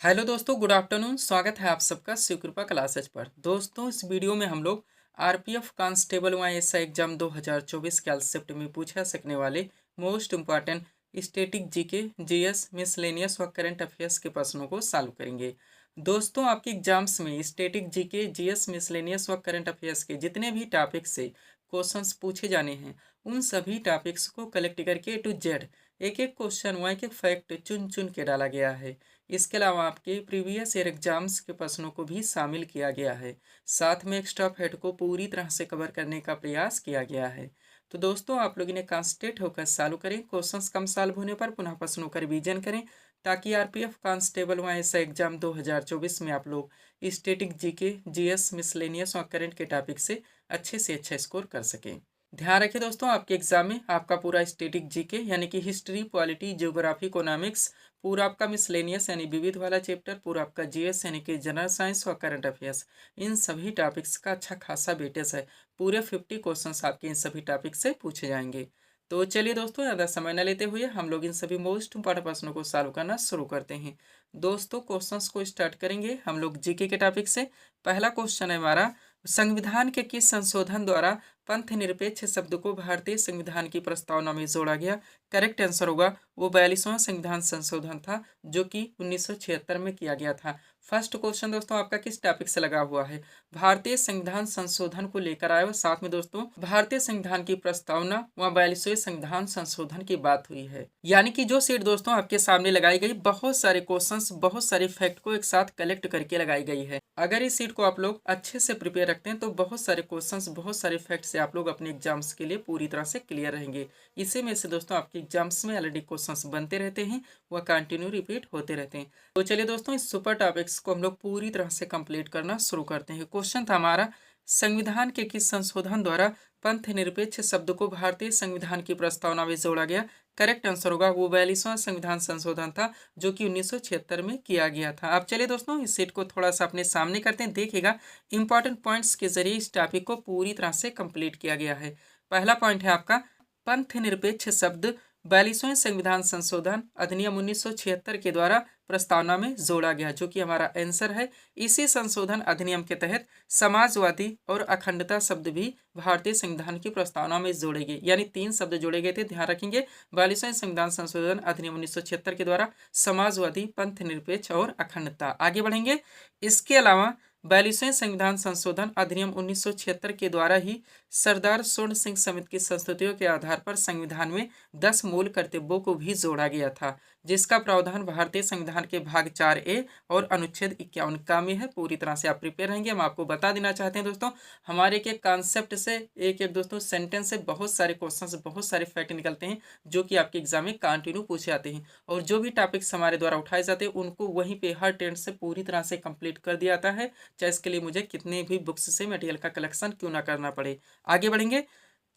Hello दोस्तों, good afternoon. स्वागत है आप सबका शिवकृपा क्लासेज पर। दोस्तों, इस वीडियो में हम लोग आरपीएफ कांस्टेबल व एसआई एग्जाम 2024 के शिफ्ट में पूछा सकने वाले most important static GK, GS, miscellaneous व करंट अफेयर्स के प्रश्नों को सॉल्व करेंगे। दोस्तों, आपके एग्जाम्स में स्टैटिक जीके, जीएस, मिसलेनियस व करंट अफेयर्स के जितने भी टॉपिक से क्वेश्चंस पूछे जाने हैं, उन सभी टॉपिक्स को कलेक्ट करके टू जेड एक एक क्वेश्चन व एक एक फैक्ट चुन चुन के डाला गया है। इसके अलावा आपके प्रीवियस ईयर एग्जाम्स के प्रश्नों को भी शामिल किया गया है। साथ में एक्स्ट्रा फैक्ट को पूरी तरह से कवर करने का प्रयास किया गया है। तो दोस्तों, आप लोग इन्हें कॉन्सेंट्रेट होकर चालू करें। क्वेश्चंस कम सॉल्व होने पर पुनः प्रश्नों का रिवीजन करें, ताकि आरपीएफ कांस्टेबल व एसआई एग्जाम 2024 में आप लोग स्टैटिक जीके, जीएस, मिसलेनियस और करंट के टॉपिक से अच्छा स्कोर कर सकें। ध्यान रखें दोस्तों, आपके एग्जाम में आपका पूरा स्टैटिक जीके यानी कि हिस्ट्री, पॉलिटी, ज्योग्राफी, इकोनॉमिक्स, पूरा आपका मिसलेनियस यानी विविध वाला चैप्टर, पूरा आपका जीएस यानी कि जनरल साइंस और करंट अफेयर्स, इन सभी टॉपिक्स का अच्छा खासा वेटेज है। पूरे 50 क्वेश्चंस आपके इन सभी टॉपिक से पूछे जाएंगे। तो चलिए दोस्तों, ज़्यादा समय न लेते हुए हम लोग इन सभी मोस्ट इंपॉर्टेंट प्रश्नों को सॉल्व करना शुरू करते हैं। दोस्तों, क्वेश्चंस को स्टार्ट करेंगे हम लोग जीके के टॉपिक से। पहला क्वेश्चन है हमारा, संविधान के किस संशोधन द्वारा पंथ निरपेक्ष शब्द को भारतीय संविधान की प्रस्तावना में जोड़ा गया? करेक्ट आंसर होगा वो 42वां संविधान संशोधन था, जो कि 1976 में किया गया था। फर्स्ट क्वेश्चन दोस्तों आपका किस टॉपिक से लगा हुआ है? भारतीय संविधान संशोधन को लेकर आया, साथ में दोस्तों भारतीय संविधान की प्रस्तावना व 42वें संविधान संशोधन की बात हुई है। यानी कि जो सीट दोस्तों आपके सामने लगाई गई, बहुत सारे क्वेश्चंस, बहुत सारे फैक्ट को एक साथ कलेक्ट करके लगाई गई है। अगर इस सीट को आप लोग अच्छे से प्रिपेयर रखते हैं तो बहुत सारे क्वेश्चंस, बहुत सारे फैक्ट से आप लोग अपने एग्जाम्स के लिए पूरी तरह से क्लियर रहेंगे। इसी में से दोस्तों आपके एग्जाम्स में ऑलरेडी क्वेश्चंस बनते रहते हैं, वह कंटिन्यू रिपीट होते रहते हैं। तो चलिए दोस्तों, इस सुपर टॉपिक्स को हम लोग पूरी तरह से कंप्लीट करना शुरू करते हैं। क्वेश्चन था हमारा, संविधान के किस संशोधन द्वारा पंथ निरपेक्ष शब्द को भारतीय संविधान की प्रस्तावना में जोड़ा गया? करेक्ट आंसर होगा वो 42वां संविधान संशोधन था, जो कि 1976 में किया गया था। अब चलिए दोस्तों, इस सेट को थोड़ा सा अपने सामने करते हैं। देखिएगा, इंपॉर्टेंट पॉइंट्स के जरिए इस टॉपिक को पूरी तरह से कंप्लीट किया गया है। पहला पॉइंट है आपका, पंथ निरपेक्ष शब्द 42वें संविधान संशोधन अधिनियम 1976 के द्वारा प्रस्तावना में जोड़ा गया, जो कि हमारा आंसर है। इसी संशोधन अधिनियम के तहत समाजवादी और अखंडता शब्द भी भारतीय संविधान की प्रस्तावना में जोड़े गए, यानी 3 शब्द जोड़े गए थे। ध्यान रखेंगे, 42वें संविधान संशोधन अधिनियम 1976 के द्वारा समाजवादी, पंथ निरपेक्ष और अखंडता। आगे बढ़ेंगे। इसके अलावा 42वें संविधान संशोधन अधिनियम 1976 के द्वारा ही सरदार स्वर्ण सिंह समिति की संस्तुतियों के आधार पर संविधान में 10 मूल कर्तव्यों को भी जोड़ा गया था, जिसका प्रावधान भारतीय संविधान के भाग 4A और अनुच्छेद 51 का में है। पूरी तरह से आप प्रिपेयर रहेंगे। हम आपको बता देना चाहते हैं दोस्तों, हमारे एक कॉन्सेप्ट से एक एक दोस्तों सेंटेंस से बहुत सारे क्वेश्चंस, बहुत सारे फैक्ट निकलते हैं, जो कि आपके एग्जाम में कंटिन्यू पूछे जाते हैं। और जो भी टॉपिक्स हमारे द्वारा उठाए जाते हैं, उनको वहीं पे हर टेंट से पूरी तरह से कंप्लीट कर दिया जाता है, चाहे इसके लिए मुझे कितने भी बुक्स से मटेरियल का कलेक्शन क्यों ना करना पड़े। आगे बढ़ेंगे।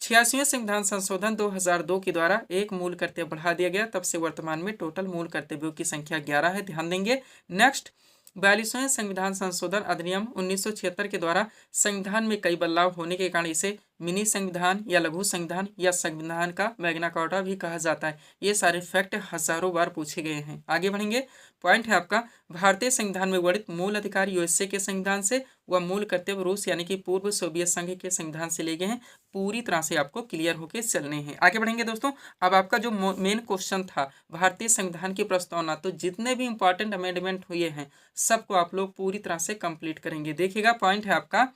86वें संविधान संशोधन 2002 के द्वारा एक मूल कर्तव्य बढ़ा दिया गया, तब से वर्तमान में टोटल मूल कर्तव्यों की संख्या 11 है। ध्यान देंगे। नेक्स्ट, 42वें संविधान संशोधन अधिनियम 1976 के द्वारा संविधान में कई बदलाव होने के कारण इसे मिनी संविधान या लघु संविधान या संविधान का मैग्ना कार्टा भी कहा जाता है। ये सारे फैक्ट हजारों बार पूछे गए हैं। आगे बढ़ेंगे। पॉइंट है आपका, भारतीय संविधान में वर्णित मूल अधिकार यूएसए के संविधान से व मूल कर्तव्य रूस यानी कि पूर्व सोवियत संघ के संविधान से लिए गए हैं। पूरी तरह से आपको क्लियर होकर चलने हैं। आगे बढ़ेंगे दोस्तों। अब आपका जो मेन क्वेश्चन था भारतीय संविधान की प्रस्तावना, तो जितने भी इंपॉर्टेंट अमेंडमेंट हुए हैं सबको आप लोग पूरी तरह से कंप्लीट करेंगे। देखिएगा, पॉइंट है आपका,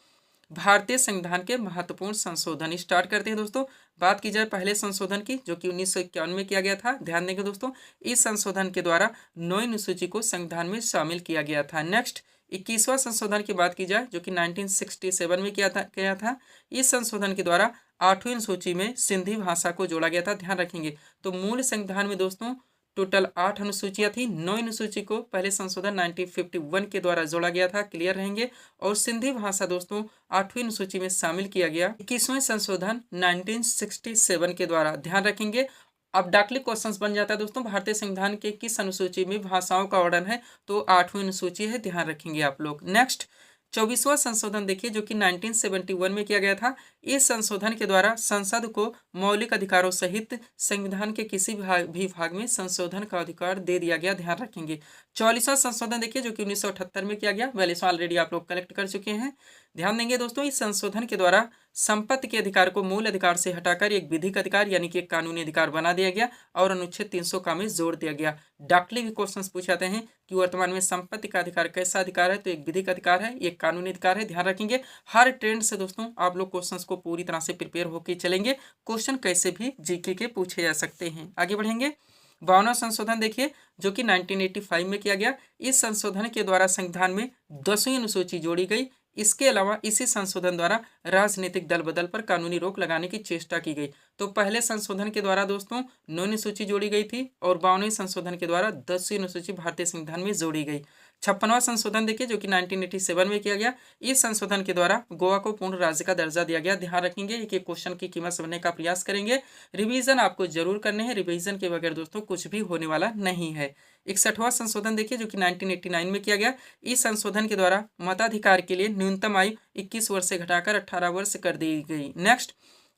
भारतीय संविधान के महत्वपूर्ण संशोधन। स्टार्ट करते हैं दोस्तों। बात की जाए पहले संशोधन की, जो कि 1951 में किया गया था। ध्यान देंगे दोस्तों, इस संशोधन के द्वारा 9 अनुसूची को संविधान में शामिल किया गया था। नेक्स्ट, 21वां संशोधन की बात की जाए, जो कि 1967 में किया था। इस संशोधन के द्वारा 8वीं अनुसूची में सिंधी भाषा को जोड़ा गया था। ध्यान रखेंगे, तो मूल संविधान में दोस्तों टोटल 8 अनुसूचियां थी। 9 अनुसूची को पहले संशोधन 1951 के द्वारा जोड़ा गया था। क्लियर रहेंगे। और सिंधी भाषा दोस्तों 8वीं अनुसूची में शामिल किया गया 21वें संशोधन 1967 के द्वारा। ध्यान रखेंगे। अब डाकली क्वेश्चंस बन जाता है दोस्तों, भारतीय संविधान के किस अनुसूची में भाषाओं का वर्णन है? तो 8वीं अनुसूची है। ध्यान रखेंगे आप लोग। नेक्स्ट, 24वां संशोधन देखिए जो कि 1971 में किया गया था। इस संशोधन के द्वारा संसद को मौलिक अधिकारों सहित संविधान के किसी भी भाग में संशोधन का अधिकार दे दिया गया, ध्यान रखेंगे। 44वां संशोधन देखिए जो कि 1978 में किया गया, वैल्यूज ऑलरेडी आप लोग कलेक्ट कर चुके हैं। ध्यान देंगे दोस्तों, इस संशोधन के द्वारा संपत्ति के अधिकार को मूल अधिकार से हटाकर एक विधिक अधिकार यानी कि एक कानूनी अधिकार बना दिया गया और अनुच्छेद 300 का में जोड़ दिया गया। डाकली भी क्वेश्चन पूछे जाते हैं कि वर्तमान में संपत्ति का अधिकार कैसा अधिकार है, तो एक विधिक अधिकार है, एक कानूनी अधिकार है, ध्यान रखेंगे। हर ट्रेंड से दोस्तों आप लोग क्वेश्चंस को पूरी तरह से प्रिपेयर होकर चलेंगे, क्वेश्चन कैसे भी जीके के पूछे जा सकते हैं। आगे बढ़ेंगे। 52वां संशोधन देखिए जो कि 1985 में किया गया। इस संशोधन के द्वारा संविधान में 10वीं अनुसूची जोड़ी गई। इसके अलावा इसी संशोधन द्वारा राजनीतिक दल बदल पर कानूनी रोक लगाने की चेष्टा की गई। तो पहले संशोधन के द्वारा दोस्तों 9वीं अनुसूची जोड़ी गई थी और 52वें संशोधन के द्वारा 10वीं अनुसूची भारतीय संविधान में जोड़ी गई। 56वां संशोधन देखिए जो कि 1987 में किया गया। इस संशोधन के द्वारा गोवा को पूर्ण राज्य का दर्जा दिया गया, ध्यान रखेंगे। एक एक क्वेश्चन की कीमत समझने का प्रयास करेंगे, रिवीजन आपको जरूर करने हैं, रिवीजन के बगैर दोस्तों कुछ भी होने वाला नहीं है। 61वां संशोधन देखिए जो कि 1989 में किया गया। इस संशोधन के द्वारा मताधिकार के लिए न्यूनतम आयु 21 वर्ष से घटाकर 18 वर्ष कर दी गई। नेक्स्ट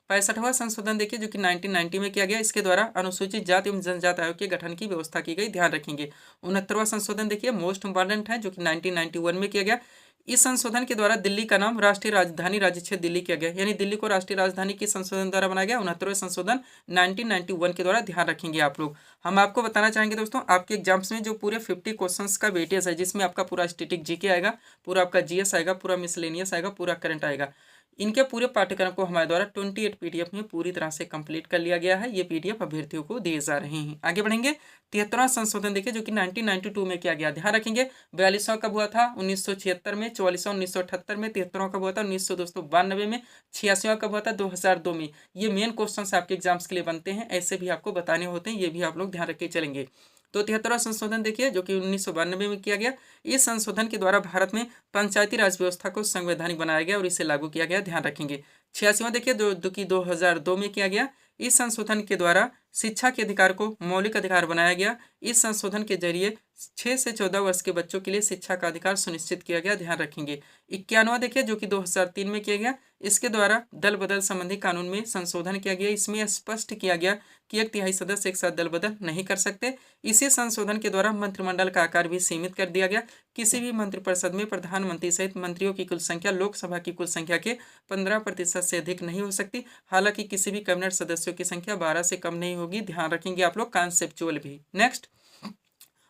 65वां संशोधन देखिए जो कि 1990 में किया गया। इसके द्वारा अनुसूचित जाति एवं जनजाति आयोग के गठन की व्यवस्था की गई, ध्यान रखेंगे। 69वां संशोधन देखिए मोस्ट इंपॉर्टेंट है जो कि 1991 में किया गया। इस संशोधन के द्वारा दिल्ली का नाम राष्ट्रीय राजधानी राज्य क्षेत्र दिल्ली किया गया, यानी दिल्ली को राष्ट्रीय राजधानी किस संशोधन द्वारा बनाया गया, 69वें संशोधन 1991 के द्वारा, ध्यान रखेंगे आप लोग। हम आपको बताना चाहेंगे दोस्तों आपके एग्जाम्स में जो पूरे 50 क्वेश्चंस का वेटेज है, जिसमें आपका पूरा स्टैटिक जीके आएगा, पूरा आपका जीएस आएगा, पूरा मिसलेनियस आएगा, पूरा करंट आएगा। इनके पूरे पाठ्यक्रम को हमारे द्वारा 28 पीडीएफ में पूरी तरह से कंप्लीट कर लिया गया है। ये पीडीएफ अभ्यर्थियों को दिए जा रहे हैं। आगे बढ़ेंगे। 73वां संशोधन देखिए जो कि 1992 में किया गया, ध्यान रखेंगे। 42वां कब हुआ था, 1976 में। 44वां 1978 में। 73वां कब हुआ था, 1992 में। 86वां कब हुआ था, 2002 में। ये मेन क्वेश्चन आपके एग्जाम्स के लिए बनते हैं, ऐसे भी आपको बताने होते हैं, ये भी आप लोग ध्यान रख के चलेंगे। तो 73वां संशोधन देखिए जो कि 1992 में किया गया। इस संशोधन के द्वारा भारत में पंचायती राज व्यवस्था को संवैधानिक बनाया गया और इसे लागू किया गया, ध्यान रखेंगे। 86वां देखिए जो कि 2002 में किया गया। इस संशोधन के द्वारा शिक्षा के अधिकार को मौलिक अधिकार बनाया गया। इस संशोधन के जरिए 6 से 14 वर्ष के बच्चों के लिए शिक्षा का अधिकार सुनिश्चित किया गया, ध्यान रखेंगे। 91वां देखिए जो कि 2003 में किया गया। इसके द्वारा दल बदल संबंधी कानून में संशोधन किया गया। इसमें स्पष्ट किया गया कि 1/3 सदस्य एक साथ दल बदल नहीं कर सकते। इसी संशोधन के द्वारा मंत्रिमंडल का आकार भी सीमित कर दिया गया। किसी भी मंत्रिपरिषद में प्रधानमंत्री सहित मंत्रियों की कुल संख्या लोकसभा की कुल संख्या के 15% से अधिक नहीं हो सकती। हालांकि किसी भी कैबिनेट सदस्यों की संख्या 12 से कम नहीं होगी, ध्यान रखेंगे आप लोग, कॉन्सेप्चुअल भी। नेक्स्ट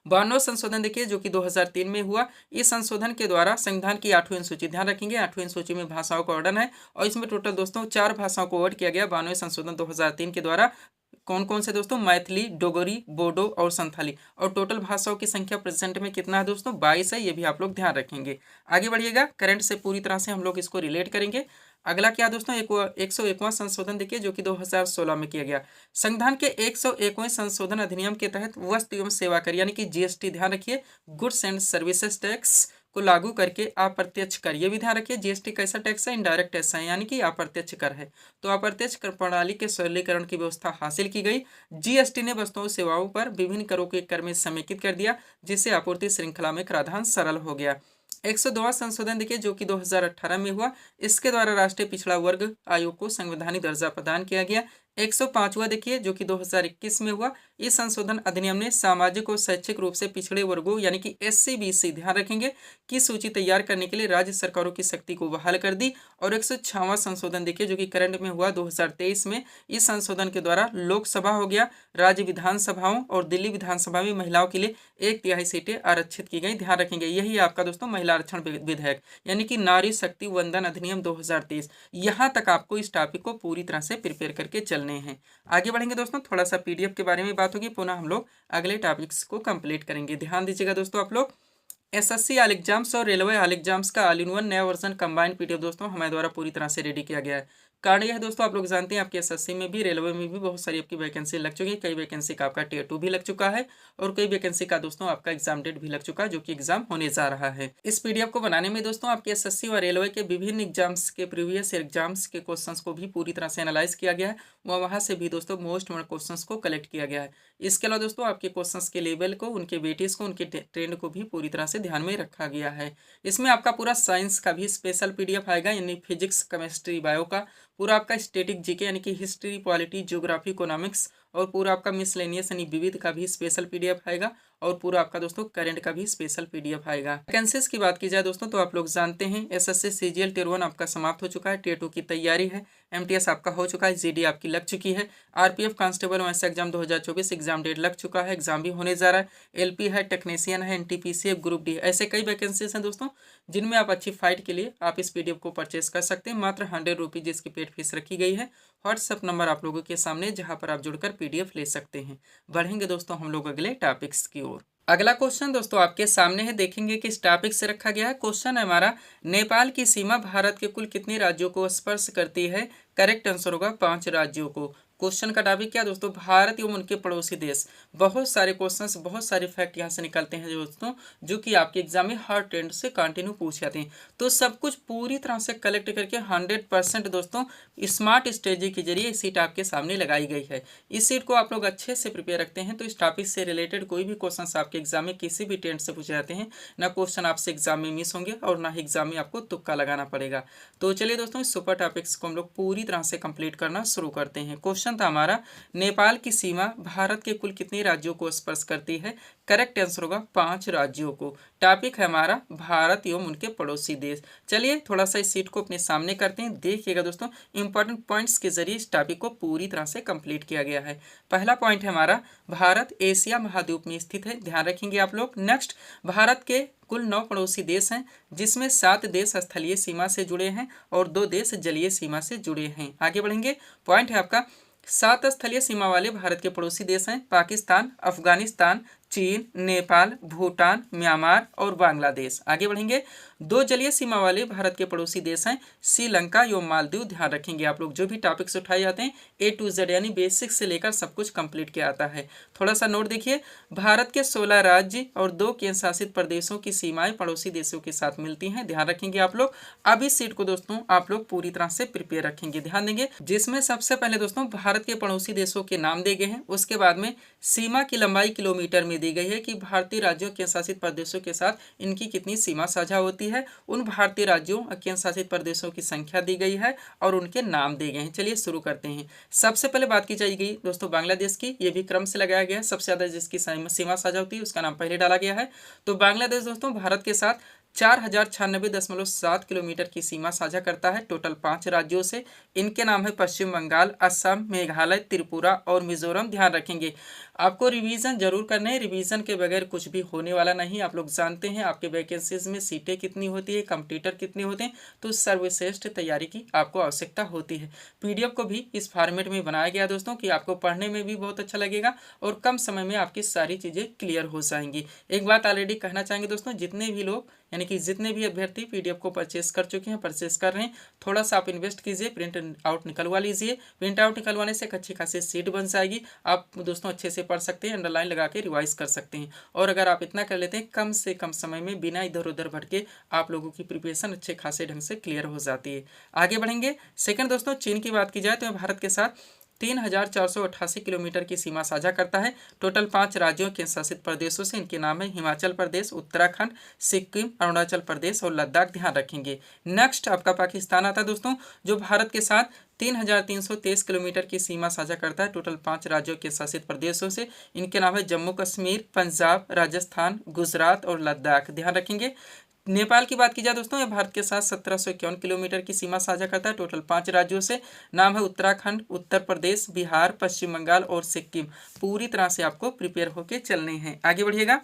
52वां संशोधन देखिए जो कि 2003 में हुआ। इस संशोधन के द्वारा संविधान की 8वीं अनुसूची, ध्यान रखेंगे 8वीं अनुसूची में भाषाओं का वर्णन है और इसमें टोटल दोस्तों 4 भाषाओं को वर्ड किया गया 92वें संशोधन 2003 के द्वारा। कौन कौन से दोस्तों, मैथिली, डोगरी, बोडो और संथाली। और टोटल भाषाओं की संख्या प्रेजेंट में कितना है दोस्तों, 22 है, ये भी आप लोग ध्यान रखेंगे। आगे बढ़िएगा, करंट से पूरी तरह से हम लोग इसको रिलेट करेंगे। अगला क्या दोस्तों, 101वां संशोधन देखिए जो कि 2016 में किया गया। संविधान के 101वें संशोधन अधिनियम के तहत वस्तु एवं सेवा कर यानी कि जीएसटी, ध्यान रखिए, गुड्स एंड सर्विसेज टैक्स को लागू करके अप्रत्यक्ष कर, ये भी ध्यान रखिए। जीएसटी कैसा टैक्स है, इनडायरेक्ट टैक्स है, यानी कि अप्रत्यक्ष कर है। तो अप्रत्यक्ष कर प्रणाली के सरलीकरण की व्यवस्था हासिल की गई। जीएसटी ने वस्तुओं सेवाओं पर विभिन्न करों को एक कर में समेकित कर दिया, जिससे आपूर्ति श्रृंखला में कराधान सरल हो गया। 102वां संशोधन देखिए जो कि 2018 में हुआ। इसके द्वारा राष्ट्रीय पिछड़ा वर्ग आयोग को संवैधानिक दर्जा प्रदान किया गया। 105वां देखिए जो कि 2021 में हुआ। इस संशोधन अधिनियम ने सामाजिक और शैक्षिक रूप से पिछड़े वर्गों यानी कि SC BC, ध्यान रखेंगे, की सूची तैयार करने के लिए राज्य सरकारों की शक्ति को बहाल कर दी। और 106वां संशोधन देखिए जो कि करंट में हुआ 2023 में। इस संशोधन के द्वारा लोकसभा हो गया, राज्य विधानसभाओं और दिल्ली विधानसभा में महिलाओं के लिए 1/3 सीटें आरक्षित की गई, ध्यान रखेंगे। यही आपका दोस्तों महिला आरक्षण विधेयक यानी कि नारी शक्ति वंदन अधिनियम 2023। यहाँ तक आपको इस टॉपिक को पूरी तरह से प्रिपेयर करके चलने हैं। आगे बढ़ेंगे दोस्तों, थोड़ा सा पीडीएफ के बारे में बात होगी, पुनः हम लोग अगले टॉपिक्स को कंप्लीट करेंगे। ध्यान दीजिएगा दोस्तों आप लोग। एसएससी ऑल एग्जाम्स और रेलवे ऑल एग्जाम्स का ऑल इन वन नया वर्जन कंबाइंड पीडीएफ दोस्तों हमारे द्वारा पूरी तरह से रेडी किया गया है। कारण यह है दोस्तों, आप लोग जानते हैं आपके एसएससी में भी, रेलवे में भी बहुत सारी आपकी वैकेंसी लग चुकी है। कई वैकेंसी का आपका टियर 2 भी लग चुका है और कई वैकेंसी का दोस्तों आपका एग्जाम डेट भी लग चुका है, जो कि एग्जाम होने जा रहा है। इस पीडीएफ को बनाने में दोस्तों आपके एसएससी और रेलवे के विभिन्न एग्जाम्स के प्रीवियस एग्जाम्स के क्वेश्चंस को भी पूरी तरह से एनालाइज किया गया है। वहां से भी दोस्तों मोस्ट क्वेश्चंस को कलेक्ट किया गया है। इसके अलावा दोस्तों आपके क्वेश्चंस के लेवल को, उनके वेटेज को, उनके ट्रेंड को भी पूरी तरह से ध्यान में रखा गया है। इसमें आपका पूरा साइंस का भी स्पेशल पीडीएफ आएगा, यानी फिजिक्स, केमिस्ट्री, बायो का पूरा आपका स्टैटिक जीके यानी कि हिस्ट्री, पॉलिटी, ज्योग्राफी, इकोनॉमिक्स और पूरा आपका मिसलेनियस यानी विविध का भी स्पेशल पीडीएफ आएगा और पूरा आपका दोस्तों करंट का भी स्पेशल पीडीएफ आएगा। वैकेंसीज की बात की जाए दोस्तों तो आप लोग जानते हैं एसएससी सीजीएल टियर 1 आपका समाप्त हो चुका है, टियर 2 की तैयारी है, एमटीएस आपका हो चुका है, जीडी आपकी लग चुकी है, आरपीएफ कांस्टेबल वैसे एग्जाम 2024 एग्जाम डेट लग चुका है, एग्जाम भी होने जा रहा है, एलपी है, टेक्नीशियन है, एनटीपीसी, ग्रुप डी, ऐसे कई वैकेंसीज हैं दोस्तों जिनमें आप अच्छी फाइट के लिए आप इस पीडीएफ को परचेस कर सकते हैं। मात्र 100 रुपीज इसकी पेड फीस रखी गई है। व्हाट्सएप नंबर आप लोगों के सामने, जहां पर आप जुड़कर पीडीएफ ले सकते हैं। बढ़ेंगे दोस्तों हम लोग अगले टॉपिक्स की ओर। अगला क्वेश्चन दोस्तों आपके सामने है, देखेंगे कि इस टॉपिक से रखा गया है। क्वेश्चन है हमारा, नेपाल की सीमा भारत के कुल कितने राज्यों को स्पर्श करती है? करेक्ट आंसर होगा 5 राज्यों को। क्वेश्चन का टॉपिक क्या दोस्तों? भारत एवं उनके पड़ोसी देश। बहुत सारे क्वेश्चंस, बहुत सारे फैक्ट यहाँ से निकलते हैं दोस्तों, जो कि आपके एग्जाम में हर ट्रेंड से कंटिन्यू पूछे जाते हैं। तो सब कुछ पूरी तरह से कलेक्ट करके 100% दोस्तों स्मार्ट स्ट्रेटजी के जरिए इस सीट आपके सामने लगाई गई है। इस सीट को आप लोग अच्छे से प्रिपेयर रखते हैं तो इस टॉपिक से रिलेटेड कोई भी क्वेश्चन आपके एग्जाम में किसी भी ट्रेंड से पूछे जाते हैं, ना क्वेश्चन आपसे एग्जाम में मिस होंगे और ना ही एग्जाम में आपको तुक्का लगाना पड़ेगा। तो चलिए दोस्तों इस सुपर टॉपिक्स को हम लोग पूरी तरह से कंप्लीट करना शुरू करते हैं। क्वेश्चन था हमारा, नेपाल की सीमा भारत के कुल कितने राज्यों को स्पर्श करती है? करेक्ट आंसर होगा 5 राज्यों को। टॉपिक है हमारा भारत एवं उनके पड़ोसी देश। चलिए थोड़ा सा इस सीट को अपने सामने करते हैं, देखिएगा दोस्तों इंपॉर्टेंट पॉइंट्स के जरिए इस टॉपिक को पूरी तरह से कंप्लीट किया गया है। पहला पॉइंट है हमारा, भारत एशिया महाद्वीप में स्थित है, ध्यान रखेंगे आप लोग। नेक्स्ट, भारत के कुल 9 पड़ोसी देश हैं, जिसमें 7 देश स्थलीय सीमा से जुड़े हैं और 2 देश जलीय सीमा से जुड़े हैं। आगे बढ़ेंगे, पॉइंट है आपका, 7 स्थलीय सीमा वाले भारत के पड़ोसी देश हैं पाकिस्तान, अफगानिस्तान, चीन, नेपाल, भूटान, म्यांमार और बांग्लादेश। आगे बढ़ेंगे, 2 जलीय सीमा वाले भारत के पड़ोसी देश हैं श्रीलंका एवं मालदीव। ध्यान रखेंगे आप लोग, जो भी टॉपिक्स उठाए जाते हैं A to Z यानी बेसिक से लेकर सब कुछ कंप्लीट किया आता है। थोड़ा सा नोट देखिए, भारत के 16 राज्य और 2 केंद्र शासित प्रदेशों की सीमाएं पड़ोसी देशों के साथ मिलती हैं। ध्यान रखेंगे आप लोग। अब इस सीट को दोस्तों आप लोग पूरी तरह से प्रिपेयर रखेंगे, ध्यान देंगे, जिसमें सबसे पहले दोस्तों भारत के पड़ोसी देशों के नाम दिए गए हैं। उसके बाद में सीमा की लंबाई किलोमीटर में दी गई है कि भारतीय राज्यों के शासित प्रदेशों के साथ इनकी कितनी सीमा साझा होती है। उन भारतीय राज्यों केंद्र शासित प्रदेशों की संख्या दी गई है और उनके नाम दिए गए हैं। चलिए शुरू करते हैं। सबसे पहले बात की जाएगी दोस्तों बांग्लादेश की, ये भी क्रम से लगाया गया है। सबसे ज्यादा जिसकी सीमा साझा होती है उसका नाम पहले डाला गया है। तो बांग्लादेश दोस्तों भारत के साथ 4096.7 किलोमीटर की सीमा साझा करता है टोटल 5 राज्यों से। इनके नाम है पश्चिम बंगाल, असम, मेघालय, त्रिपुरा और मिजोरम। ध्यान रखेंगे, आपको रिवीजन जरूर करना है, रिवीजन के बगैर कुछ भी होने वाला नहीं। आप लोग जानते हैं आपके वैकेंसीज में सीटें कितनी होती है, कंप्यूटर कितने होते हैं, तो सर्वश्रेष्ठ तैयारी की आपको आवश्यकता होती है। पीडीएफ को भी इस फॉर्मेट में बनाया गया दोस्तों कि आपको पढ़ने में भी बहुत अच्छा लगेगा और कम समय में आपकी सारी चीज़ें क्लियर हो जाएंगी। एक बात ऑलरेडी कहना चाहेंगे दोस्तों, जितने भी लोग यानी कि जितने भी अभ्यर्थी पीडीएफ को परचेस कर चुके हैं, परचेस कर रहे हैं, थोड़ा सा आप इन्वेस्ट कीजिए, प्रिंट आउट निकलवा लीजिए। प्रिंट आउट निकलवाने से एक अच्छी खासी सीट बन जाएगी, आप दोस्तों अच्छे से पढ़ सकते हैं, अंडरलाइन लगा के रिवाइज कर सकते हैं। और अगर आप इतना कर लेते हैं, कम से कम समय में बिना इधर उधर भटके आप लोगों की प्रिपरेशन अच्छे खासे ढंग से क्लियर हो जाती है। आगे बढ़ेंगे। सेकंड दोस्तों, चीन की बात की जाए तो भारत के साथ 3488 किलोमीटर की सीमा साझा करता है टोटल 5 राज्यों के शासित प्रदेशों से। इनके नाम है हिमाचल प्रदेश, उत्तराखंड, सिक्किम, अरुणाचल प्रदेश और लद्दाख। ध्यान रखेंगे। नेक्स्ट आपका पाकिस्तान आता है दोस्तों, जो भारत के साथ 3323 किलोमीटर की सीमा साझा करता है टोटल 5 राज्यों के शासित प्रदेशों से। इनके नाम है जम्मू कश्मीर, पंजाब, राजस्थान, गुजरात और लद्दाख। ध्यान रखेंगे। नेपाल की बात की जाए दोस्तों, यह भारत के साथ 1751 किलोमीटर की सीमा साझा करता है टोटल 5 राज्यों से। नाम है उत्तराखंड, उत्तर प्रदेश, बिहार, पश्चिम बंगाल और सिक्किम। पूरी तरह से आपको प्रिपेयर होकर चलने हैं। आगे बढ़िएगा।